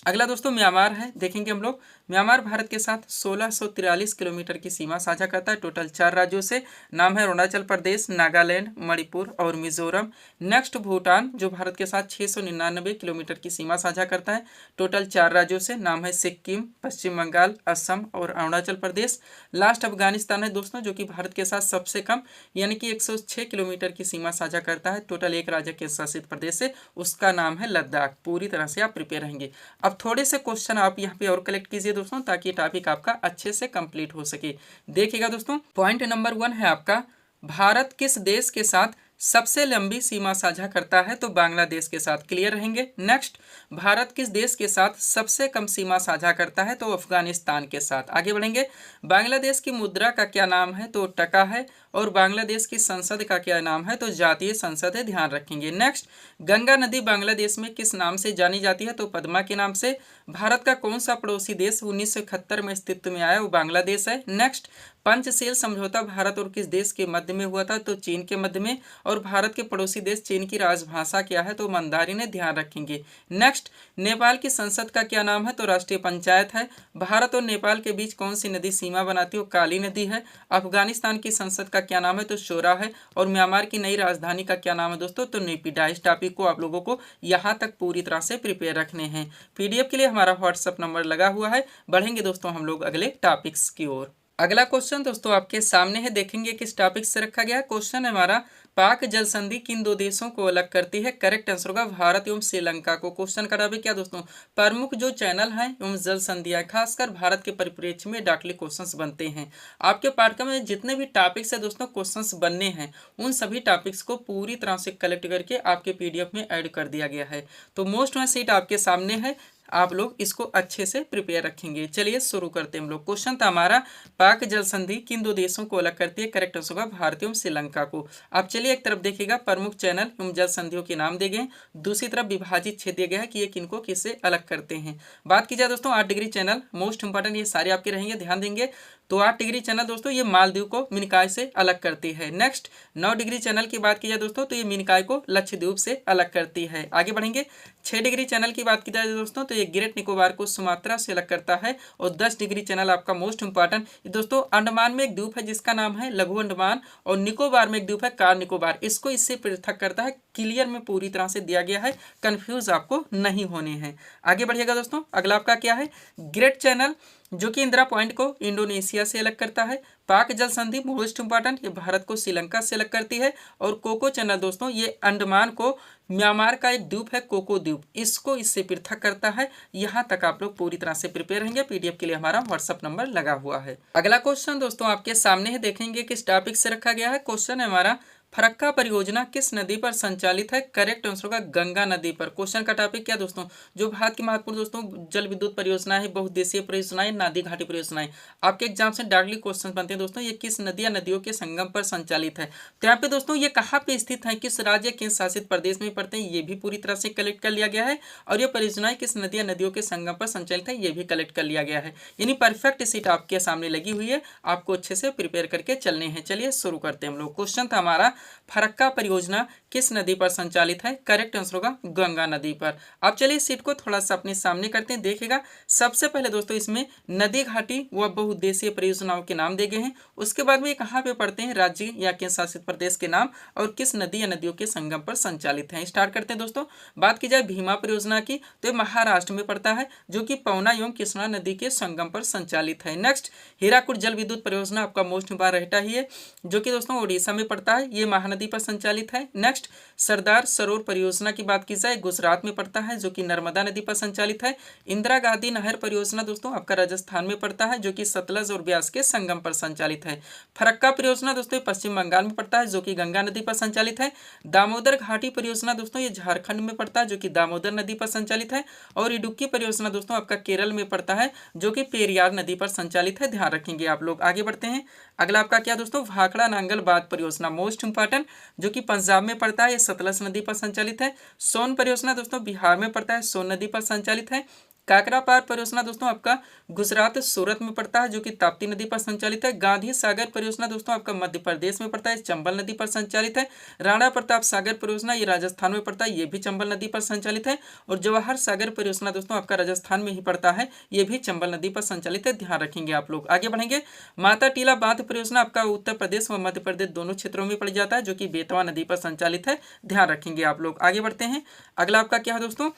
अगला दोस्तों म्यांमार है, देखेंगे हम लोग। म्यांमार भारत के साथ 1643 किलोमीटर की सीमा साझा करता है टोटल 4 राज्यों से। नाम है अरुणाचल प्रदेश, नागालैंड, मणिपुर और मिजोरम। नेक्स्ट भूटान, जो भारत के साथ 699 किलोमीटर की सीमा साझा करता है टोटल 4 राज्यों से। नाम है सिक्किम, पश्चिम बंगाल, असम और अरुणाचल प्रदेश। लास्ट अफगानिस्तान है दोस्तों, जो कि भारत के साथ सबसे कम यानी कि 106 किलोमीटर की सीमा साझा करता है टोटल 1 राज्य के शासित प्रदेश से। उसका नाम है लद्दाख। पूरी तरह से आप प्रिपेयर रहेंगे। अब थोड़े से क्वेश्चन आप यहाँ पे और कलेक्ट कीजिए दोस्तों, ताकि टॉपिक आपका अच्छे से कंप्लीट हो सके। देखिएगा दोस्तों, पॉइंट नंबर 1 है आपका, भारत किस देश के साथ सबसे लंबी सीमा साझा करता है? तो बांग्लादेश के साथ। क्लियर रहेंगे। नेक्स्ट, भारत किस देश के साथ सबसे कम सीमा साझा करता है? तो अफगानिस्तान के साथ। आगे बढ़ेंगे। बांग्लादेश की मुद्रा का क्या नाम है? तो टका है। और बांग्लादेश की संसद का क्या नाम है? तो जातीय संसद है, ध्यान रखेंगे। नेक्स्ट, गंगा नदी बांग्लादेश में किस नाम से जानी जाती है? तो पद्मा के नाम से। भारत का कौन सा पड़ोसी देश 1971 में अस्तित्व में आया? वो बांग्लादेश है। नेक्स्ट, पंचशील समझौता भारत और किस देश के मध्य में हुआ था? तो चीन के मध्य में। और भारत के पड़ोसी देश चीन की राजभाषा क्या है? तो मंदारिन है, ध्यान रखेंगे। नेक्स्ट, नेपाल की संसद का क्या नाम है? तो राष्ट्रीय पंचायत है। भारत और नेपाल के बीच कौन सी नदी सीमा बनाती है? काली नदी है। अफगानिस्तान की संसद का क्या नाम है? तो शोरा है। और म्यांमार की नई राजधानी का क्या नाम है दोस्तों? तो नेपिडा। इस टॉपिक को आप लोगों को यहाँ तक पूरी तरह से प्रिपेयर रखने हैं। पीडीएफ के लिए हमारा व्हाट्सएप नंबर लगा हुआ है। बढ़ेंगे दोस्तों हम लोग अगले टॉपिक्स की ओर। अगला क्वेश्चन दोस्तों आपके सामने है, देखेंगे किस टॉपिक से रखा गया। क्वेश्चन है हमारा, पाक जल संधि किन 2 देशों को अलग करती है? करेक्ट आंसर होगा भारत एवं श्रीलंका को। क्वेश्चन का टॉपिक क्या दोस्तों? प्रमुख जो चैनल हैं एवं जल संधियां, खासकर भारत के परिप्रेक्ष्य में डाकली क्वेश्चंस बनते हैं। आपके पाठ्यक्रम में जितने भी टॉपिक्स है दोस्तों क्वेश्चंस बनने हैं, उन सभी टॉपिक्स को पूरी तरह से कलेक्ट करके आपके पीडीएफ में ऐड कर दिया गया है। तो मोस्ट वन सीट आपके सामने है, आप लोग इसको अच्छे से प्रिपेयर रखेंगे। चलिए शुरू करते हैं हम लोग। क्वेश्चन था हमारा, पाक जल संधि किन 2 देशों को अलग करती है? करेक्ट आंसर होगा भारत एवं श्रीलंका को। अब चलिए एक तरफ देखिएगा, प्रमुख चैनल एवं जल संधियों के नाम दिए गए, दूसरी तरफ विभाजित क्षेत्र दिया गया है कि ये किनको किससे अलग करते हैं। बात की जाए दोस्तों 8 डिग्री चैनल, मोस्ट इंपॉर्टेंट, ये सारे आपके रहेंगे, ध्यान देंगे। तो 8 डिग्री चैनल दोस्तों ये मालदीव को मिनिकॉय से अलग करती है। नेक्स्ट, 9 डिग्री चैनल की बात की जाए दोस्तों तो ये मिनिकॉय को लक्षद्वीप से अलग करती है। आगे बढ़ेंगे। 6 डिग्री चैनल की बात की जाए दोस्तों तो ये ग्रेट निकोबार को सुमात्रा से अलग करता है। और 10 डिग्री चैनल आपका मोस्ट इंपॉर्टेंट दोस्तों, अंडमान में एक द्वीप है जिसका नाम है लघु अंडमान, और निकोबार में एक द्वीप है कार निकोबार, इसको इससे पृथक करता है। क्लियर में पूरी तरह से दिया गया है, कंफ्यूज आपको नहीं होने हैं। आगे बढ़िएगा दोस्तों, अगला आपका क्या है? ग्रेट चैनल, जो कि इंदिरा पॉइंट को इंडोनेशिया से अलग करता है। पाक जल संधि मोस्ट इंपॉर्टेंट, ये भारत को श्रीलंका से अलग करती है। और कोको चैनल दोस्तों, ये अंडमान को म्यांमार का एक द्वीप है कोको द्वीप, इसको इससे पृथक करता है। यहाँ तक आप लोग पूरी तरह से प्रिपेयर रहेंगे। पीडीएफ के लिए हमारा व्हाट्सएप नंबर लगा हुआ है। अगला क्वेश्चन दोस्तों आपके सामने है, देखेंगे किस टॉपिक से रखा गया है। क्वेश्चन है हमारा, फरक्का परियोजना किस नदी पर संचालित है? करेक्ट आंसर होगा गंगा नदी पर। क्वेश्चन का टॉपिक क्या दोस्तों? जो भारत की महत्वपूर्ण दोस्तों जल विद्युत परियोजना है, बहुउद्देशीय परियोजनाएं, नदी घाटी परियोजनाएं, आपके एग्जाम से डायरेक्टली क्वेश्चन बनते हैं दोस्तों। ये किस नदी या नदियों के संगम पर संचालित है? तो यहाँ पे दोस्तों ये कहाँ पे स्थित है, किस राज्य के शासित प्रदेश में पड़ते हैं, ये भी पूरी तरह से कलेक्ट कर लिया गया है। और ये परियोजनाएं किस नदी या नदियों के संगम पर संचालित है, ये भी कलेक्ट कर लिया गया है। यानी परफेक्ट सीट आपके सामने लगी हुई है, आपको अच्छे से प्रिपेयर करके चलने हैं। चलिए शुरू करते हैं हम लोग। क्वेश्चन था हमारा, फरक्का परियोजना किस नदी पर संचालित है? करेक्ट आंसर होगा गंगा नदी पर। अब चलिए सीट को थोड़ा सा अपने सामने करते हैं। देखिएगा सबसे पहले दोस्तों इसमें नदी घाटी व बहुउद्देशीय परियोजनाओं के नाम दिए गए हैं। उसके बाद में कहाँ पे पढ़ते हैं, राज्य या केंद्र शासित प्रदेश के नाम और किस नदी या नदियों के संगम पर संचालित है। स्टार्ट करते हैं दोस्तों। बात की जाए भीमा परियोजना की तो ये महाराष्ट्र में पड़ता है, जो कि पवना एवं कृष्णा नदी के संगम पर संचालित है। नेक्स्ट, हीराकुड जल विद्युत परियोजना आपका मोस्ट इंपॉर्टेंट रहता ही है, जो कि दोस्तों ओडिशा में पड़ता है, ये महानदी पर संचालित है। नेक्स्ट, सरदार सरोवर परियोजना की बात की जाए गुजरात में पड़ता है, जो कि नर्मदा नदी पर संचालित है। इंदिरा गांधी नहर परियोजना दोस्तों आपका राजस्थान में पड़ता है, जो कि सतलज और ब्यास के संगम पर संचालित है। फरक्का परियोजना दोस्तों पश्चिम बंगाल में पड़ता है, जो कि गंगा नदी पर संचालित है। दामोदर घाटी परियोजना दोस्तों ये झारखंड में पड़ता है, जो कि दामोदर नदी पर संचालित है। और इडुक्की परियोजना दोस्तों आपका केरल में पड़ता है, जो कि पेरियार नदी पर संचालित है। ध्यान रखेंगे आप लोग। आगे बढ़ते हैं। अगला आपका क्या दोस्तों, भाखड़ा नांगल बांध परियोजना मोस्ट इंपॉर्टेंट, जो कि पंजाब में पड़ता है, ये सतलज नदी पर संचालित है। सोन परियोजना दोस्तों बिहार में पड़ता है, सोन नदी पर संचालित है। काकरापार परियोजना दोस्तों आपका गुजरात सूरत में पड़ता है, जो कि ताप्ती नदी पर संचालित है। गांधी सागर परियोजना दोस्तों आपका मध्य प्रदेश में पड़ता है, चंबल नदी पर संचालित है। राणा प्रताप सागर परियोजना ये राजस्थान में पड़ता है, ये भी चंबल नदी पर संचालित है। और जवाहर सागर परियोजना दोस्तों आपका राजस्थान में ही पड़ता है, ये भी चंबल नदी पर संचालित है, ध्यान रखेंगे आप लोग। आगे बढ़ेंगे। माता टीला बांध परियोजना आपका उत्तर प्रदेश व मध्य प्रदेश दोनों क्षेत्रों में पड़ जाता है, जो कि बेतवा नदी पर संचालित है, ध्यान रखेंगे आप लोग। आगे बढ़ते हैं। अगला आपका क्या है दोस्तों,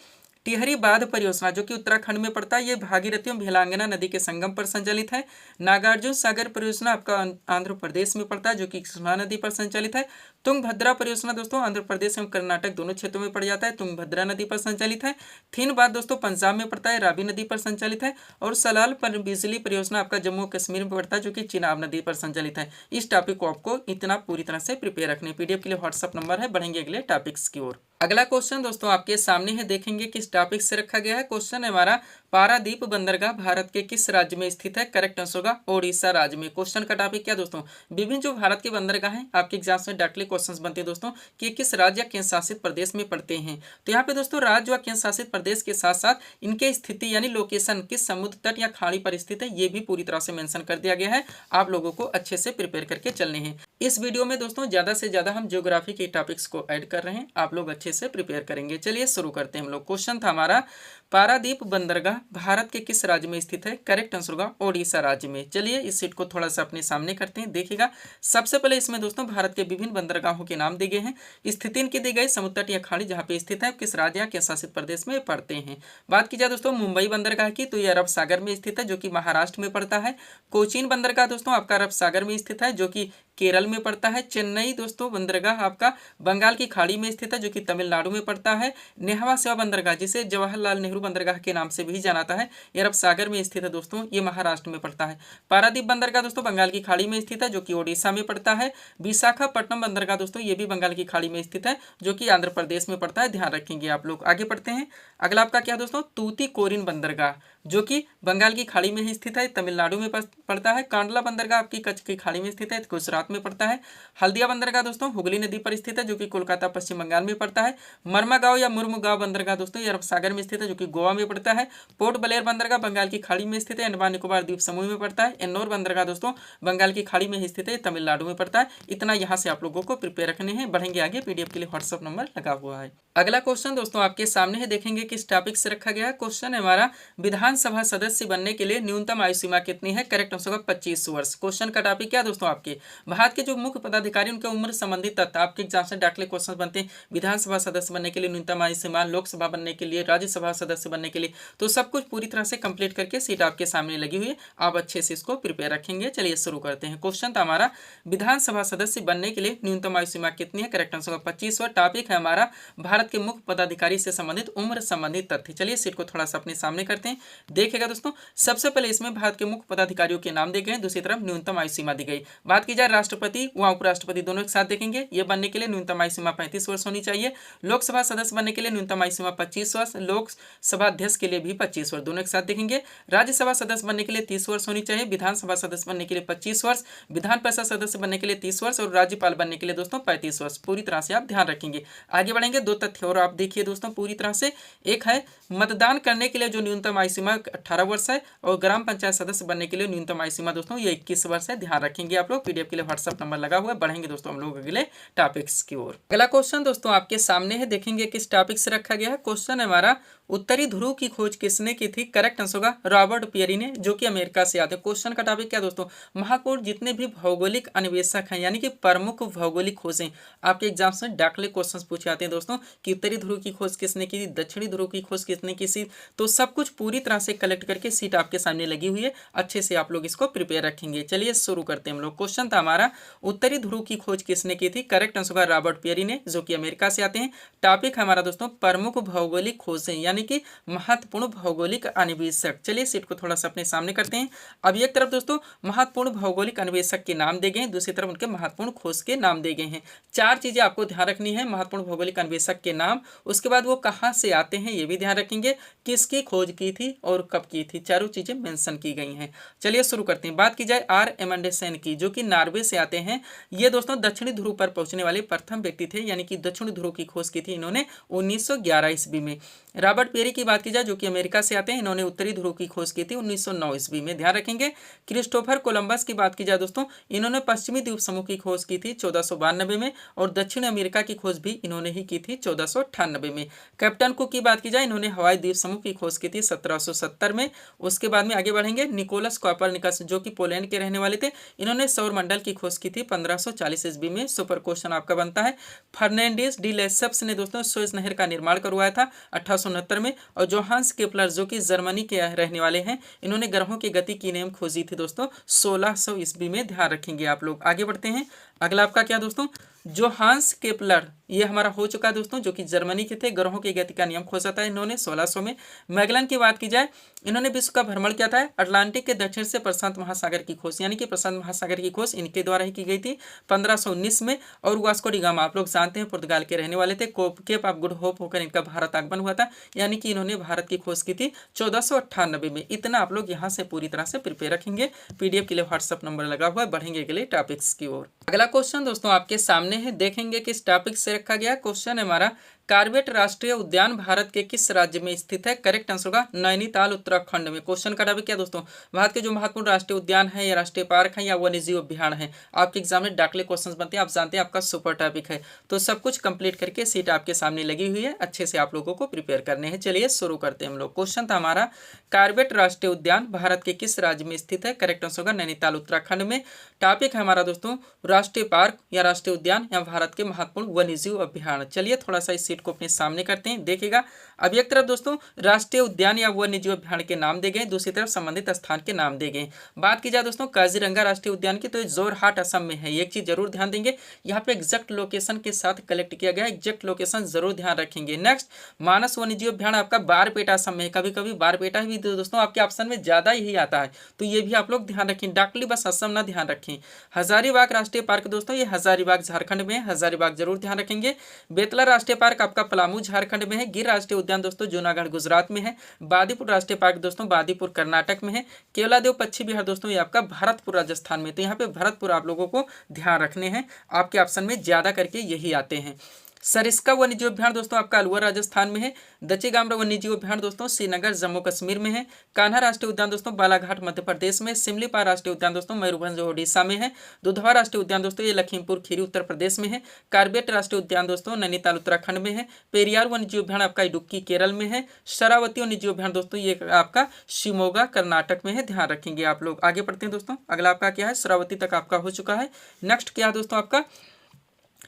टिहरी बांध परियोजना जो कि उत्तराखंड में पड़ता है, ये भागीरथी और भेलांगना नदी के संगम पर संचालित है। नागार्जुन सागर परियोजना आपका आंध्र प्रदेश में पड़ता है, जो कि कृष्णा नदी पर संचालित है। तुंगभद्रा परियोजना दोस्तों आंध्र प्रदेश एवं कर्नाटक दोनों क्षेत्रों में पड़ जाता है, तुंगभद्रा नदी पर संचालित है। थीनबाद दोस्तों पंजाब में पड़ता है, रावी नदी पर संचालित है। और सलाल पर बिजली परियोजना आपका जम्मू कश्मीर में पड़ता है, जो कि चिनाब नदी पर संचालित है। इस टॉपिक को आपको इतना पूरी तरह से प्रिपेयर रखने। पीडीएफ के लिए व्हाट्सअप नंबर है। बढ़ेंगे अगले टॉपिक्स की ओर। अगला क्वेश्चन दोस्तों आपके सामने है, देखेंगे किस टॉपिक से रखा गया है। क्वेश्चन है हमारा, पारादीप बंदरगाह भारत के किस राज्य में स्थित है। करेक्ट आंसर होगा ओडिशा राज्य में। क्वेश्चन का टॉपिक क्या दोस्तों, विभिन्न जो भारत के बंदरगाह हैं आपके एग्जाम्स में डायरेक्टली क्वेश्चंस बनते हैं दोस्तों कि किस राज्य या केंद्र शासित प्रदेश में पड़ते हैं। तो यहाँ पे दोस्तों राज्य व केंद्र शासित प्रदेश के साथ साथ इनके स्थिति यानी लोकेशन किस समुद्र तट या खाड़ी पर स्थित है, ये भी पूरी तरह से मेंशन कर दिया गया है। आप लोगों को अच्छे से प्रिपेयर करके चलने हैं। इस वीडियो में दोस्तों ज्यादा से ज्यादा हम ज्योग्राफी के टॉपिक्स को ऐड कर रहे हैं, आप लोग अच्छे से प्रिपेयर करेंगे। चलिए शुरू करते हैं हम लोग। क्वेश्चन था हमारा, पारादीप बंदरगाह भारत के किस राज्य में स्थित है। करेक्ट आंसर होगा ओडिशा राज्य में। चलिए इस सीट को थोड़ा सा अपने सामने करते हैं, देखिएगा। सबसे पहले इसमें दोस्तों भारत के विभिन्न बंदरगाहों के नाम दिए गए हैं, स्थिति इनकी दी गई समुद्र तट या खाड़ी जहाँ पे स्थित है, किस राज्य या केंद्र शासित प्रदेश में पड़ते हैं। बात की जाए दोस्तों मुंबई बंदरगाह की, तो ये अरब सागर में स्थित है, जो कि महाराष्ट्र में पड़ता है। कोचीन बंदरगाह दोस्तों आपका अरब सागर में स्थित है, जो कि केरल में पड़ता है। चेन्नई दोस्तों बंदरगाह आपका बंगाल की खाड़ी में स्थित है, जो कि तमिलनाडु में पड़ता है। नेहवा सेवा बंदरगाह जिसे जवाहरलाल नेहरू बंदरगाह के नाम से भी जाना है, ये अरब सागर में स्थित है दोस्तों, ये महाराष्ट्र में पड़ता है। पारादीप बंदरगाह दोस्तों बंगाल की खाड़ी में स्थित है, जो कि ओडिशा में पड़ता है। विशाखापट्टनम बंदरगाह दोस्तों ये भी बंगाल की खाड़ी में स्थित है, जो कि आंध्र प्रदेश में पड़ता है, ध्यान रखेंगे आप लोग। आगे बढ़ते हैं। अगला आपका क्या दोस्तों, तूतीकोरिन बंदरगाह जो कि बंगाल की खाड़ी में ही स्थित है, तमिलनाडु में पड़ता है। कांडला बंदरगाह आपकी कच्छ की खाड़ी में स्थित है, गुजरात में पड़ता है। हल्दिया बंदरगाह दोस्तों हुगली नदी पर स्थित है, जो कि कोलकाता पश्चिम बंगाल में पड़ता है। मरमागांव या मुर्मुगांव बंदरगाह दोस्तों ये अरब सागर में स्थित है, जो कि गोवा में पड़ता है। पोर्ट ब्लेयर बंदरगाह बंगाल की खाड़ी में स्थित है, अंडमान निकोबार द्वीप समूह में पड़ता है। एन्नौर बंदरगाह दोस्तों बंगाल की खाड़ी में ही स्थित है, तमिलनाडु में पड़ता है। इतना यहाँ से आप लोगों को प्रिपेयर रखने हैं। बढ़ेंगे आगे, पीडीएफ के लिए व्हाट्सअप नंबर लगा हुआ है। अगला क्वेश्चन दोस्तों आपके सामने है, देखेंगे किस टॉपिक से रखा गया है। क्वेश्चन है हमारा, विधानसभा सदस्य बनने के लिए न्यूनतम आयु सीमा कितनी है। करेक्ट आंसर होगा 25 वर्ष। क्वेश्चन का टॉपिक क्या दोस्तों, आपके भारत के जो मुख्य पदाधिकारी उनके उम्र संबंधित तथ्य आपके एग्जाम से डायरेक्टली क्वेश्चन बनते हैं। विधानसभा सदस्य बनने के लिए न्यूनतम आयु सीमा, लोकसभा बनने के लिए, राज्यसभा सदस्य बनने के लिए, तो सब कुछ पूरी तरह से कंप्लीट करके सीट आपके सामने लगी हुई है। आप अच्छे से इसको प्रिपेयर रखेंगे। चलिए शुरू करते हैं। क्वेश्चन था हमारा, विधानसभा सदस्य बनने के लिए न्यूनतम आयु सीमा कितनी है। करेक्ट आंसर होगा 25 वर्ष। टॉपिक है हमारा भारत के मुख्य पदाधिकारी से संबंधित उम्र संबंधित तथ्य। चलिए सीट को थोड़ा सा अपने सामने करते हैं, देखिएगा दोस्तों। सबसे पहले इसमें भारत के मुख्य पदाधिकारियों के नाम दिए गए, दूसरी तरफ न्यूनतम आयु सीमा दी गई। बात की जाए राष्ट्रपति व उपराष्ट्रपति दोनों एक साथ देखेंगे, ये बनने के लिए न्यूनतम आयु सीमा 35 वर्ष होनी चाहिए। लोकसभा सदस्य बनने के लिए न्यूनतम आयु सीमा 25 वर्ष, लोकसभा अध्यक्ष के लिए भी 25 वर्ष, दोनों एक साथ देखेंगे। राज्यसभा सदस्य बनने के लिए 30 वर्ष होनी चाहिए, विधानसभा सदस्य बनने के लिए 25 वर्ष, विधान परिषद सदस्य बनने के लिए 30 वर्ष और राज्यपाल बनने के लिए दोस्तों 35 वर्ष। पूरी तरह से आप ध्यान रखेंगे। आगे बढ़ेंगे। दो तथ्य और आप देखिए दोस्तों पूरी तरह से। एक है मतदान करने के लिए जो न्यूनतम आयु सीमा 18 वर्ष है, और ग्राम पंचायत सदस्य बनने के लिए न्यूनतम आयु सीमा दोस्तों ये 21 वर्ष है, ध्यान रखेंगे आप लोग। पीडीएफ के लिए व्हाट्सअप नंबर लगा हुआ है। बढ़ेंगे दोस्तों हम लोग अगले टॉपिक्स की ओर। अगला क्वेश्चन दोस्तों आपके सामने है, देखेंगे किस टॉपिक से रखा गया है। क्वेश्चन है हमारा, उत्तरी ध्रुव की खोज किसने की थी। करेक्ट आंसर होगा रॉबर्ट पियरी ने, जो कि अमेरिका से आते हैं। क्वेश्चन का टॉपिक क्या दोस्तों, महत्वपूर्ण जितने भी भौगोलिक अन्वेषक हैं यानी कि प्रमुख भौगोलिक खोजें आपके एग्जाम में डायरेक्टली क्वेश्चन पूछे आते हैं दोस्तों कि उत्तरी ध्रुव की खोज किसने की, दक्षिणी ध्रुव की खोज किसने की थी। तो सब कुछ पूरी तरह से कलेक्ट करके सीट आपके सामने लगी हुई है, अच्छे से आप लोग इसको प्रिपेयर रखेंगे। चलिए शुरू करते हैं हम लोग। क्वेश्चन था हमारा, उत्तरी ध्रुव की खोज किसने की थी। करेक्ट आंसर होगा रॉबर्ट पियरी ने, जो कि अमेरिका से आते हैं। टॉपिक हमारा दोस्तों प्रमुख भौगोलिक खोजें यानी कि महत्वपूर्ण भौगोलिक अन्वेषक। चलिए सीट को थोड़ा सा अपने सामने करते हैं। अब एक तरफ दोस्तों महत्वपूर्ण भौगोलिक अन्वेषक के नाम दिए गए हैं, दूसरी तरफ उनके महत्वपूर्ण खोज के नाम दिए गए हैं। चार चीजें आपको ध्यान रखनी है, महत्वपूर्ण भौगोलिक अन्वेषक के नाम, उसके बाद वो कहाँ से आते हैं ये भी ध्यान रखेंगे, किसकी खोज की थी और कब की थी, चारों चीजें मेंशन की गई हैं। चलिए शुरू करते हैं। बात की जाए आर एमंडेसन की, जो कि नॉर्वे से आते हैं। ये दोस्तों दक्षिणी ध्रुव पर पहुंचने वाले प्रथम व्यक्ति थे, यानी कि दक्षिणी ध्रुव की खोज की थी इन्होंने 1911 ईस्वी में। रॉबर्ट रॉबर्ट पेरी की बात की जाए जो कि अमेरिका से आते हैं, इन्होंने उत्तरी ध्रुव की खोज की थी 1909 ईस्वी में, ध्यान रखेंगे। क्रिस्टोफर कोलंबस की बात की जाए दोस्तों, इन्होंने पश्चिमी द्वीप समूह की खोज की थी 1492 में, और दक्षिण अमेरिका की खोज भी इन्होंने ही की थी 1498 में। कैप्टन कुक की बात की जाए, इन्होंने हवाई द्वीप समूह की खोज की थी 1770 में। उसके बाद में आगे बढ़ेंगे, निकोलस कोपरनिकस जो कि पोलैंड के रहने वाले थे, इन्होंने सौर मंडल की खोज की थी 1540 ईस्वी में। सुपर क्वेश्चन आपका बनता है। फर्नांडिस डी लेसेप्स ने दोस्तों सुएज नहर का निर्माण करवाया था 1869 में। और जोहान्स केपलर जो कि जर्मनी के रहने वाले हैं, इन्होंने ग्रहों की गति की नेम खोजी थी दोस्तों 1600 ईस्वी में, ध्यान रखेंगे आप लोग। आगे बढ़ते हैं, अगला आपका क्या दोस्तों, जोहान्स केपलर, ये हमारा हो चुका है दोस्तों, जो कि जर्मनी के थे, ग्रहों की गति का नियम खोजा था इन्होंने 1600 में। मैगलन की बात की जाए, इन्होंने विश्व का भ्रमण किया था। अटलांटिक के दक्षिण से प्रशांत महासागर की खोज, यानी कि प्रशांत महासागर की खोज इनके द्वारा ही की गई थी 1519 में। और वास्को डी गामा आप लोग जानते हैं पुर्तगाल के रहने वाले थे, केप ऑफ गुड होप होकर इनका भारत आगमन हुआ था, यानी कि इन्होंने भारत की खोज की थी 1498 में। इतना आप लोग यहाँ से पूरी तरह से प्रिपेयर रखेंगे। पीडीएफ के लिए व्हाट्सअप नंबर लगा हुआ है, बढ़ेंगे अगले टॉपिक्स की ओर। अगला क्वेश्चन दोस्तों आपके सामने है, देखेंगे किस टॉपिक से रखा गया। क्वेश्चन है हमारा, कार्बेट राष्ट्रीय उद्यान भारत के किस राज्य में स्थित है? करेक्ट आंसर होगा नैनीताल उत्तराखंड में। क्वेश्चन का टॉपिक क्या दोस्तों, भारत के जो महत्वपूर्ण राष्ट्रीय उद्यान है या राष्ट्रीय पार्क है या वन्यजीव अभ्यारण्य है, आपके एग्जाम में डाकले क्वेश्चन बनते हैं, आप जानते हैं आपका सुपर टॉपिक है। तो सब कुछ कंप्लीट करके सीट आपके सामने लगी हुई है, अच्छे से आप लोगों को प्रिपेयर करने हैं। चलिए शुरू करते हैं हम लोग। क्वेश्चन था हमारा, कार्बेट राष्ट्रीय उद्यान भारत के किस राज्य में स्थित है? करेक्ट आंसर होगा नैनीताल उत्तराखंड में। टॉपिक है हमारा दोस्तों राष्ट्रीय पार्क या राष्ट्रीय उद्यान या भारत के महत्वपूर्ण वन्यजीव अभ्यारण्य। चलिए थोड़ा सा इस सीट को अपने सामने करते हैं, देखिएगा। अब एक तरफ दोस्तों राष्ट्रीय उद्यान या वन्यजीव अभ्यारण्य के नाम दे गए, दूसरी तरफ संबंधित स्थान के नाम दे गए। बात की जाए दोस्तों काजीरंगा राष्ट्रीय उद्यान की, तो ये जोरहाट असम में है। एक चीज जरूर ध्यान देंगे, यहाँ पे एग्जैक्ट लोकेशन के साथ कलेक्ट किया गया है, एग्जैक्ट लोकेशन जरूर ध्यान रखेंगे। नेक्स्ट, मानस वन्यजीव अभ्यारण्य आपका बारपेटा असम में है। कभी कभी बारपेटा भी दोस्तों आपके ऑप्शन में ज्यादा ही आता है, तो ये भी आप लोग ध्यान रखें। डाकली बस असम ना ध्यान रखें। हजारीबाग राष्ट्रीय पार्क दोस्तों, ये हजारीबाग झारखंड में है, हजारीबाग जरूर ध्यान रखेंगे। बेतला राष्ट्रीय पार्क आपका पलामू झारखंड में है। गिर राष्ट्रीय उद्यान दोस्तों जूनागढ़ गुजरात में है। बादीपुर राष्ट्रीय पार्क दोस्तों बादीपुर कर्नाटक में है। केवलादेव पक्षी विहार दोस्तों ये आपका भरतपुर राजस्थान में। तो यहाँ पे भरतपुर आप लोगों को ध्यान रखने हैं, आपके ऑप्शन में ज्यादा करके यही आते हैं। सरिस्का वन्यजीव अभ्यारण्य दोस्तों आपका अलवर राजस्थान में है। दचेगामरा वन्यजीव अभ्यारण्य दोस्तों श्रीनगर जम्मू कश्मीर में है। कान्हा राष्ट्रीय उद्यान दोस्तों बालाघाट मध्य प्रदेश में। सिमलीपाल राष्ट्रीय उद्यान दोस्तों मयूरभंज ओडिशा में है। दुधवा राष्ट्रीय उद्यान दोस्तों ये लखीमपुर खीरी उत्तर प्रदेश में है। कार्बेट राष्ट्रीय उद्यान दोस्तों नैनीताल उत्तराखंड में है। पेरियार वन्यजीव अभ्यारण्य आपका इडुक्की केरल में है। शरावती वन्यजीव अभ्यारण्य दोस्तों ये आपका शिमोगा कर्नाटक में है, ध्यान रखेंगे आप लोग। आगे बढ़ते हैं दोस्तों, अगला आपका क्या है, शरावती तक आपका हो चुका है। नेक्स्ट क्या है दोस्तों आपका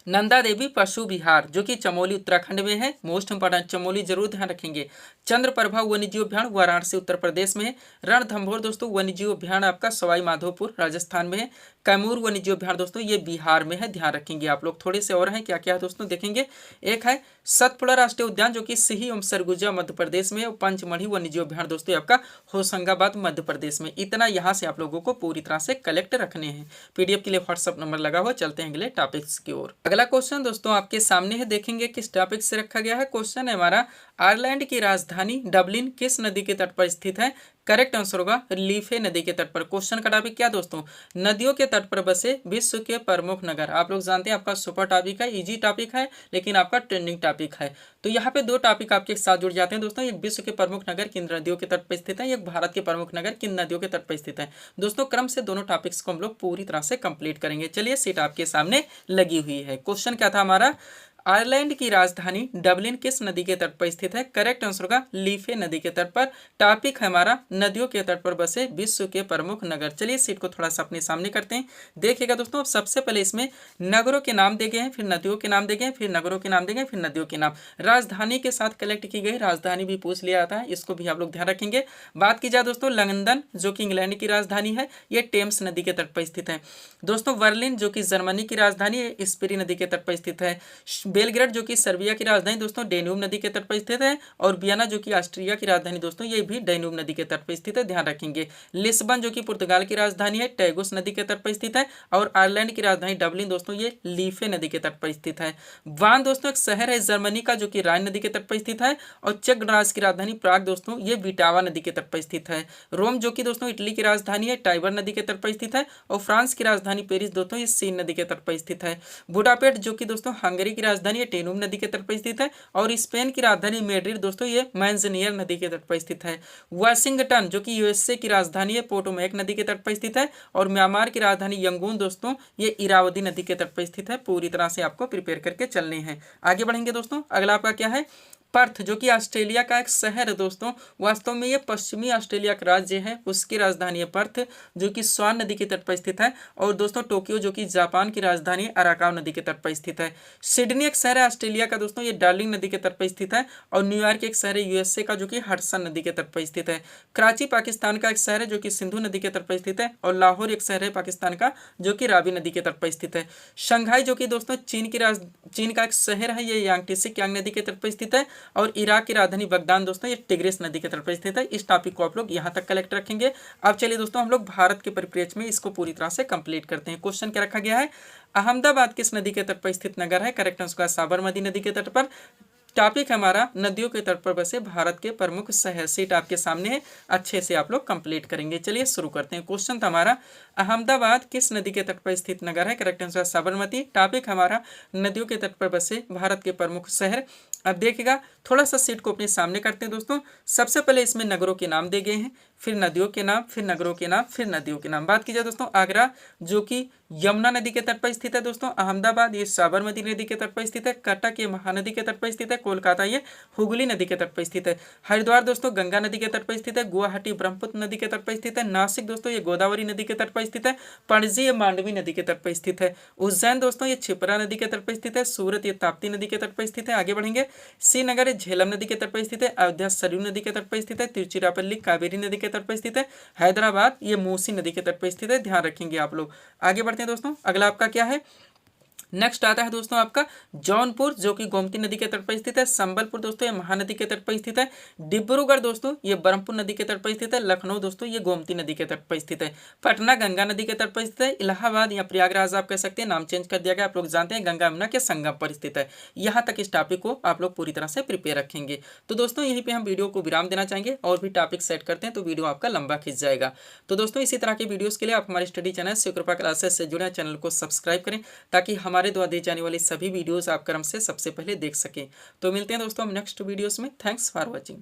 नंदा देवी पशु विहार जो कि चमोली उत्तराखंड में है। मोस्ट इंपॉर्टेंट चमोली जरूर ध्यान रखेंगे। चंद्रप्रभा वन्यजीव अभ्यारण्य वाराणसी उत्तर प्रदेश में है। रणथंभौर दोस्तों वन्यजीव अभ्यारण्य आपका सवाई माधोपुर राजस्थान में है। कैमूर वन्यजीव अभ्यारण्य दोस्तों ये बिहार में है, ध्यान रखेंगे आप लोग। थोड़े से और हैं, क्या क्या है दोस्तों देखेंगे। एक है सतपुड़ा राष्ट्रीय उद्यान जो कि सिही एवं सरगुजा मध्य प्रदेश में। और पंचमढ़ी वन्यजीव अभ्यारण्य दोस्तों आपका होशंगाबाद मध्य प्रदेश में। इतना यहाँ से आप लोगों को पूरी तरह से कलेक्ट रखने हैं। पीडीएफ के लिए व्हाट्सअप नंबर लगा हुआ। चलते हैं अगले टॉपिक्स की ओर। अगला क्वेश्चन दोस्तों आपके सामने है, देखेंगे किस टॉपिक से रखा गया है। क्वेश्चन है हमारा, आयरलैंड की राजधानी डबलिन किस नदी के तट पर स्थित है? करेक्ट आंसर होगा लीफे नदी के तट पर। क्वेश्चन का टॉपिक क्या दोस्तों, नदियों के तट पर बसे विश्व के प्रमुख नगर। आप लोग जानते हैं आपका सुपर टॉपिक है, इजी टॉपिक है, लेकिन आपका ट्रेंडिंग टॉपिक है। तो यहाँ पे दो टॉपिक आपके साथ जुड़ जाते हैं दोस्तों। एक विश्व के प्रमुख नगर किन नदियों के तट पर स्थित है, एक भारत के प्रमुख नगर किन नदियों के तट पर स्थित है। दोस्तों क्रम से दोनों टॉपिक्स को हम लोग पूरी तरह से कंप्लीट करेंगे। चलिए सीट आपके सामने लगी हुई है। क्वेश्चन क्या था हमारा, आयरलैंड की राजधानी डबलिन किस नदी के तट पर स्थित है? करेक्ट आंसर होगा लीफे नदी के तट पर। टॉपिक है हमारा नदियों के तट पर बसे विश्व के प्रमुख नगर। चलिए सीट को थोड़ा सा अपने सामने करते हैं, देखिएगा दोस्तों। अब सबसे पहले इसमें नगरों के नाम दे गए हैं, फिर नदियों के नाम दे गए, फिर नगरों के नाम दे गए, फिर नदियों के नाम। राजधानी के साथ कलेक्ट की गई, राजधानी भी पूछ लिया जाता है, इसको भी आप लोग ध्यान रखेंगे। बात की जाए दोस्तों लंदन जो कि इंग्लैंड की राजधानी है, ये टेम्स नदी के तट पर स्थित है। दोस्तों बर्लिन जो कि जर्मनी की राजधानी है, स्पीरी नदी के तट पर स्थित है। बेलग्रेड जो कि सर्बिया की राजधानी दोस्तों डेन्यूब नदी के तट पर स्थित है। और वियना जो कि ऑस्ट्रिया की राजधानी दोस्तों ये भी डेन्यूब नदी के तट पर स्थित है, ध्यान रखेंगे। लिस्बन जो कि पुर्तगाल की राजधानी है, टैगोस नदी के तट पर स्थित है। और आयरलैंड की राजधानी डबलिन दोस्तों ये लीफे नदी के तट पर स्थित है। वान दोस्तों एक शहर है जर्मनी का जो कि राइन नदी के तट पर स्थित है। और चेक गणराज्य की राजधानी प्राग दोस्तों ये विटावा नदी के तट पर स्थित है। रोम जो कि दोस्तों इटली की राजधानी है, टाइबर नदी के तट पर स्थित है। और फ्रांस की राजधानी पेरिस दोस्तों ये सीन नदी के तट पर स्थित है। बुडापेस्ट जो कि दोस्तों हंगरी की राजधानी राजधानी है टेनूम नदी के तट पर स्थित है। और स्पेन की राजधानी मैड्रिड दोस्तों ये मैंजनियर नदी के तट पर स्थित है। वाशिंगटन जो कि यूएसए की राजधानी है पोटोमैक नदी के तट पर स्थित है। और म्यांमार की राजधानी यंगून दोस्तों ये इरावदी नदी के तट पर स्थित है। पूरी तरह से आपको प्रिपेयर करके चलने हैं। आगे बढ़ेंगे दोस्तों, अगला आपका क्या है, पर्थ जो कि ऑस्ट्रेलिया का एक शहर है दोस्तों। वास्तव में ये पश्चिमी ऑस्ट्रेलिया का राज्य है, उसकी राजधानी है पर्थ जो कि स्वान नदी के तट पर स्थित है। और दोस्तों टोक्यो जो कि जापान की राजधानी है अराकाव नदी के तट पर स्थित है। सिडनी एक शहर है ऑस्ट्रेलिया का दोस्तों, ये डार्लिंग नदी के तट पर स्थित है। और न्यूयॉर्क एक शहर है यूएसए का जो कि हडसन नदी के तट पर स्थित है। कराची पाकिस्तान का एक शहर है जो कि सिंधु नदी के तट पर स्थित है। और लाहौर एक शहर है पाकिस्तान का जो कि रावी नदी के तट पर स्थित है। शंघाई जो कि दोस्तों चीन का एक शहर है, ये यांगटीसी क्यांग नदी के तट पर स्थित है। और इराक की राजधानी बगदाद दोस्तों ये टिग्रिस नदी के तट पर स्थित है। इस टॉपिक को आप लोग यहाँ तक कलेक्ट रखेंगे। अब चलिए दोस्तों हम लोग भारत के परिप्रेक्ष्य में इसको पूरी तरह से कंप्लीट करते हैं। क्वेश्चन क्या रखा गया है, अहमदाबाद किस नदी के तट पर स्थित नगर है? करेक्ट आंसर साबरमती नदी के तट पर। टॉपिक हमारा नदियों के तट पर बसे भारत के प्रमुख शहर। सीट आपके सामने है, अच्छे से आप लोग कंप्लीट करेंगे। चलिए शुरू करते हैं। क्वेश्चन था हमारा अहमदाबाद किस नदी के तट पर स्थित नगर है? Correct answer Sabarmati. टॉपिक हमारा नदियों के तट पर बसे भारत के प्रमुख शहर। अब देखिएगा थोड़ा सा सीट को अपने सामने करते हैं दोस्तों। सबसे पहले इसमें नगरों के नाम दिए गए हैं, फिर नदियों के नाम, फिर नगरों के नाम, फिर नदियों के नाम। बात की जाए दोस्तों आगरा जो कि यमुना नदी के तट पर स्थित है दोस्तों। अहमदाबाद ये साबरमती नदी के तट पर स्थित है। कटक ये महानदी के तट पर स्थित है। कोलकाता ये हुगली नदी के तट पर स्थित है। हरिद्वार दोस्तों गंगा नदी के तट पर स्थित है। गुवाहाटी ब्रह्मपुत्र नदी के तट पर स्थित है। नासिक दोस्तों ये गोदावरी नदी के तट पर स्थित है। पणजी ये मांडवी नदी के तट पर स्थित है। उज्जैन दोस्तों ये क्षिप्रा नदी के तट पर स्थित है। सूरत ये ताप्ती नदी के तट पर स्थित है। आगे बढ़ेंगे, श्रीनगर झेलम नदी के तट पर स्थित है। अयोध्या सरयू नदी के तट पर स्थित है। तिरुचिरापल्ली कावेरी नदी के तट पर स्थित है। हैदराबाद ये मूसी नदी के तट पर स्थित है। ध्यान रखेंगे आप लोग। आगे बढ़ते हैं दोस्तों, अगला आपका क्या है, नेक्स्ट आता है दोस्तों आपका जौनपुर जो कि गोमती नदी के तट पर स्थित है। संबलपुर दोस्तों ये महानदी के तट पर स्थित है। डिब्रूगढ़ दोस्तों ये ब्रह्मपुर नदी के तट पर स्थित है। लखनऊ दोस्तों ये गोमती नदी के तट पर स्थित है। पटना गंगा नदी के तट पर स्थित है। इलाहाबाद या प्रयागराज आप कह सकते हैं, नाम चेंज कर दिया गया, आप लोग जानते हैं गंगा यमुना के संगम पर स्थित है। यहाँ तक इस टॉपिक को आप लोग पूरी तरह से प्रिपेयर रखेंगे। तो दोस्तों यहीं पर हम वीडियो को विराम देना चाहेंगे, और भी टॉपिक सेट करते हैं तो वीडियो आपका लंबा खिंच जाएगा। तो दोस्तों इसी तरह के वीडियोज़ के लिए आप हमारे स्टडी चैनल शिवकृपा क्लासेस से जुड़े, चैनल को सब्सक्राइब करें ताकि हमारे द्वारा दी जाने वाली सभी वीडियोस आप क्रम से सबसे पहले देख सकें। तो मिलते हैं दोस्तों हम नेक्स्ट वीडियोस में। Thanks for watching.